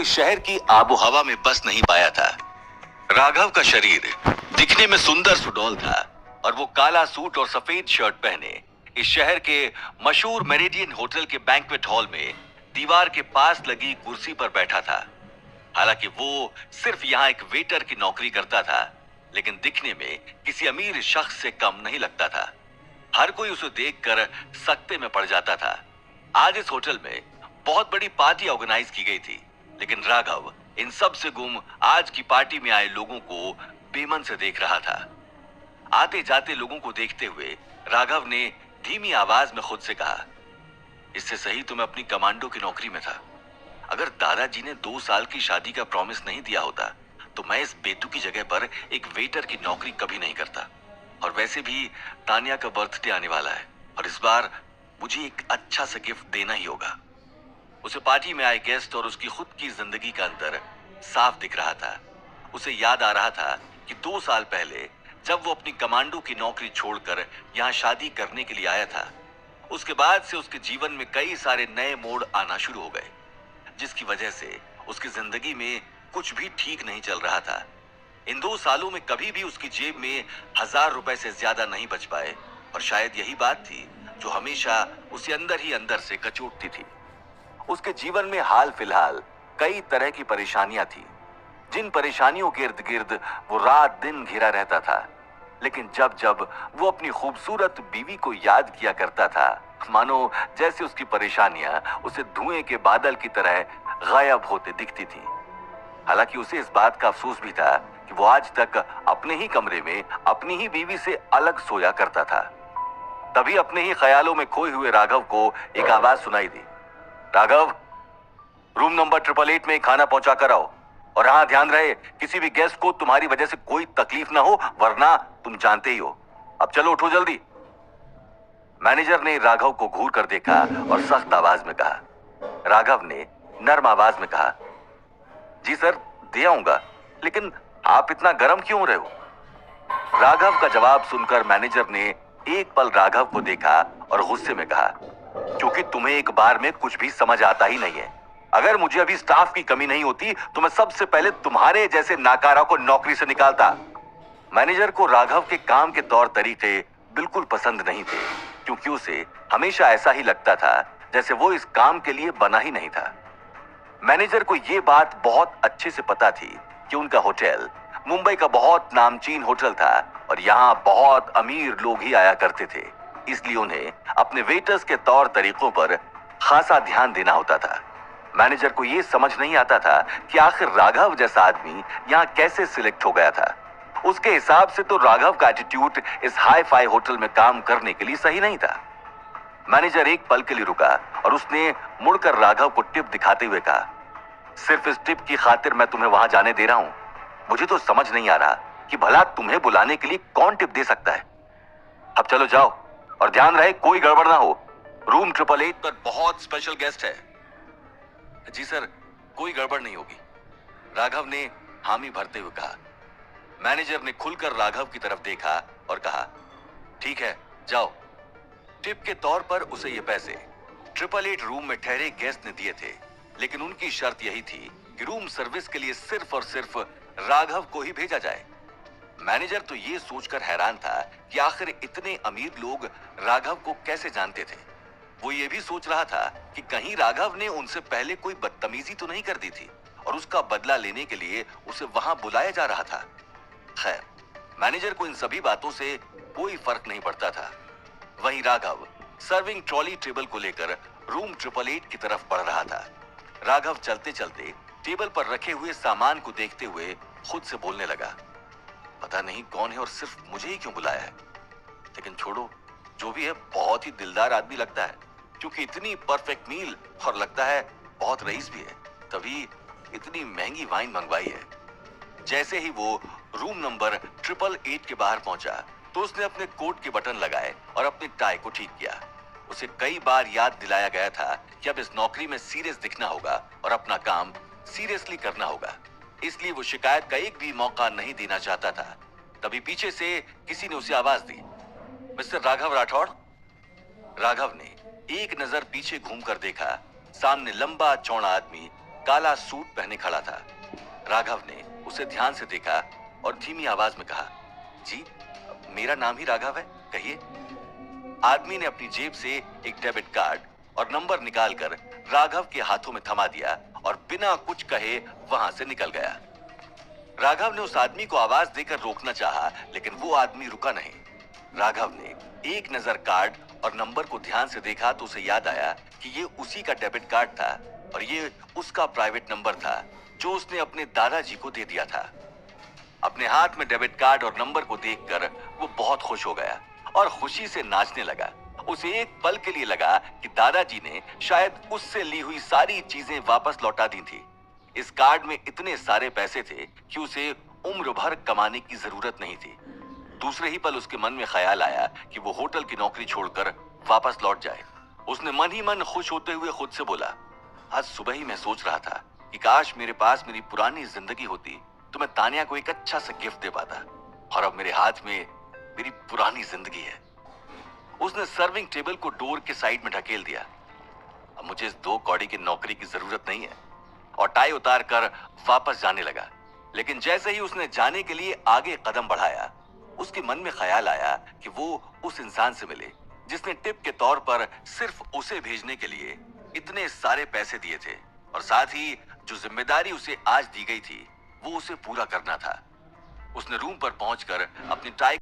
इस शहर की आबो हवा में बस नहीं पाया था। राघव का शरीर दिखने में सुंदर सुडौल था और वो काला सूट और सफेद शर्ट पहने इस शहर के मशहूर मेरिडियन होटल के बैंक्वेट हॉल में दीवार के पास लगी कुर्सी पर बैठा था। हालांकि वो सिर्फ यहाँ एक वेटर की नौकरी करता था, लेकिन दिखने में किसी अमीर शख्स से कम नहीं लगता था। हर कोई उसे देखकर सकते में पड़ जाता था। आज इस होटल में बहुत बड़ी पार्टी ऑर्गेनाइज की गई थी, लेकिन राघव इन सब से गुम आज की पार्टी में आए लोगों को बेमन से देख रहा था। आते जाते लोगों को देखते हुए राघव ने धीमी आवाज में खुद से कहा, इससे सही तो मैं अपनी कमांडो की नौकरी में था। अगर दादाजी ने 2 साल की शादी का प्रॉमिस नहीं दिया होता तो मैं इस बेतु की जगह पर एक वेटर की नौकरी कभी नहीं करता। और वैसे भी तानिया का बर्थडे आने वाला है और इस बार मुझे एक अच्छा सा गिफ्ट देना ही होगा। उसे पार्टी में आए गेस्ट और उसकी खुद की जिंदगी का अंतर साफ दिख रहा था। उसे याद आ रहा था कि 2 साल पहले जब वो अपनी कमांडो की नौकरी छोड़कर यहाँ शादी करने के लिए आया था, उसके बाद से उसके जीवन में कई सारे नए मोड़ आना शुरू हो गए, जिसकी वजह से उसकी जिंदगी में कुछ भी ठीक नहीं चल रहा था। इन 2 सालों में कभी भी उसकी जेब में 1000 रुपए से ज्यादा नहीं बच पाए और शायद यही बात थी जो हमेशा उसे अंदर ही अंदर से कचोटती थी। उसके जीवन में हाल फिलहाल कई तरह की परेशानियां थी, जिन परेशानियों के इर्द गिर्द वो रात दिन घिरा रहता था। लेकिन जब जब वो अपनी खूबसूरत बीवी को याद किया करता था, मानो जैसे उसकी परेशानियां उसे धुएं के बादल की तरह गायब होते दिखती थी। हालांकि उसे इस बात का अफसोस भी था कि वो आज तक अपने ही कमरे में अपनी ही बीवी से अलग सोया करता था। तभी अपने ही ख्यालों में खोए हुए राघव को एक आवाज सुनाई दी, राघव, रूम नंबर 888 में खाना पहुंचा कर आओ। और हाँ, ध्यान रहे किसी भी गेस्ट को तुम्हारी वजह से कोई तकलीफ ना हो, वरना तुम जानते ही हो। अब चलो उठो जल्दी। मैनेजर ने राघव को घूर कर देखा और सख्त आवाज में कहा। राघव ने नर्म आवाज में कहा, जी सर, दे आऊंगा, लेकिन आप इतना गर्म क्यों हो रहे हो? राघव का जवाब सुनकर मैनेजर ने एक पल राघव को देखा और गुस्से में कहा, क्योंकि तुम्हें एक बार में कुछ भी समझ आता ही नहीं है। अगर मुझे अभी स्टाफ की कमी नहीं होती तो मैं सबसे पहले तुम्हारे जैसे नाकारा को नौकरी से निकालता। मैनेजर को राघव के काम के तौर तरीके बिल्कुल पसंद नहीं थे, क्योंकि उसे हमेशा ऐसा ही लगता था जैसे वो इस काम के लिए बना ही नहीं था। मैनेजर को यह बात बहुत अच्छे से पता थी कि उनका होटल मुंबई का बहुत नामचीन होटल था और यहाँ बहुत अमीर लोग ही आया करते थे, इसलिए उन्हें अपने वेटर्स के तौर तरीकों पर खासा ध्यान देना होता था। मैनेजर को यह समझ नहीं आता था कि आखिर राघव जैसा आदमी यहाँ कैसे सिलेक्ट हो गया था। उसके हिसाब से तो राघव का एटीट्यूड इस हाई फाई होटल में काम करने के लिए सही नहीं था। मैनेजर एक पल के लिए रुका और उसने मुड़कर राघव को टिप दिखाते हुए कहा, सिर्फ इस टिप की खातिर मैं तुम्हें वहां जाने दे रहा हूं। मुझे तो समझ नहीं आ रहा कि भला तुम्हें बुलाने के लिए कौन टिप दे सकता है। अब चलो जाओ और ध्यान रहे कोई गड़बड़ ना हो। रूम 888 पर बहुत स्पेशल गेस्ट है। जी सर, कोई गड़बड़ नहीं होगी, राघव ने हामी भरते हुए कहा। मैनेजर ने खुलकर राघव की तरफ देखा और कहा, ठीक है, जाओ। टिप के तौर पर उसे ये पैसे 888 रूम में ठहरे गेस्ट ने दिए थे, लेकिन उनकी शर्त यही थी कि रूम सर्विस के लिए सिर्फ और सिर्फ राघव को ही भेजा जाए। मैनेजर तो ये सोचकर हैरान था कि आखिर इतने अमीर लोग राघव को कैसे जानते थे। वो ये भी सोच रहा था कि कहीं राघव ने उनसे पहले कोई बदतमीजी तो नहीं कर दी थी और उसका बदला लेने के लिए उसे वहां बुलाया जा रहा था। खैर, मैनेजर को इन सभी बातों से कोई फर्क नहीं पड़ता था। वहीं राघव सर्विंग ट्रॉली टेबल को लेकर रूम 888 की तरफ बढ़ रहा था। राघव चलते चलते टेबल पर रखे हुए सामान को देखते हुए खुद से बोलने लगा, पता नहीं कौन है और सिर्फ मुझे ही क्यों बुलाया है। लेकिन छोड़ो, जो भी है बहुत ही दिलदार आदमी लगता है, क्योंकि इतनी परफेक्ट मील और लगता है बहुत रईस भी है, तभी इतनी महंगी वाइन मंगवाई है। जैसे ही वो रूम नंबर 888 के बाहर पहुंचा तो उसने अपने कोट के बटन लगाए और अपनी टाई को ठीक किया। उसे कई बार याद दिलाया गया था कि अब इस नौकरी में सीरियस दिखना होगा और अपना काम सीरियसली करना होगा, इसलिए वो शिकायत का एक भी मौका नहीं देना चाहता था। तभी पीछे से किसी ने उसे आवाज दी, मिस्टर राघव राठौड़। राघव ने एक नजर पीछे घूमकर देखा। सामने लंबा चौड़ा आदमी काला सूट पहने खड़ा था। राघव ने उसे ध्यान से देखा और धीमी आवाज में कहा, जी मेरा नाम ही राघव है, कहिए। आदमी ने अपनी जेब से एक डेबिट कार्ड और नंबर निकालकर राघव के हाथों में थमा दिया और बिना कुछ कहे वहां से निकल गया। राघव ने उस आदमी को आवाज देकर रोकना चाहा, लेकिन वो आदमी रुका नहीं। राघव ने एक नजर कार्ड और नंबर को ध्यान से देखा तो उसे याद आया कि ये उसी का डेबिट कार्ड था और ये उसका प्राइवेट नंबर था जो उसने अपने दादाजी को दे दिया था। अपने हाथ में डेबिट कार्ड और नंबर को देखकर वो बहुत खुश हो गया और खुशी से नाचने लगा। उसे एक पल के लिए लगा कि दादाजी ने शायद उससे ली हुई सारी चीजें वापस लौटा दी थी। इस कार्ड में इतने सारे पैसे थे कि उसे उम्र भर कमाने की जरूरत नहीं थी। दूसरे ही पल उसके मन में ख्याल आया कि वो होटल की नौकरी छोड़कर वापस लौट जाए। उसने मन ही मन खुश होते हुए खुद से बोला, आज सुबह ही मैं सोच रहा था कि काश मेरे पास मेरी पुरानी जिंदगी होती तो मैं तानिया को एक अच्छा सा गिफ्ट दे पाता, और अब मेरे हाथ में मेरी पुरानी जिंदगी है। उसने सर्विंग टेबल को डोर के साइड में ढकेल दिया। अब मुझे इस 2 कौड़ी की नौकरी की जरूरत नहीं है, और टाई उतार कर वापस जाने लगा। लेकिन जैसे ही उसने जाने के लिए आगे कदम बढ़ाया, उसके मन में ख्याल आया कि वो उस इंसान से मिले जिसने टिप के तौर पर सिर्फ उसे भेजने के लिए इतने सारे पैसे दिए थे, और साथ ही जो जिम्मेदारी उसे आज दी गई थी वो उसे पूरा करना था। उसने रूम पर पहुंचकर अपनी टाई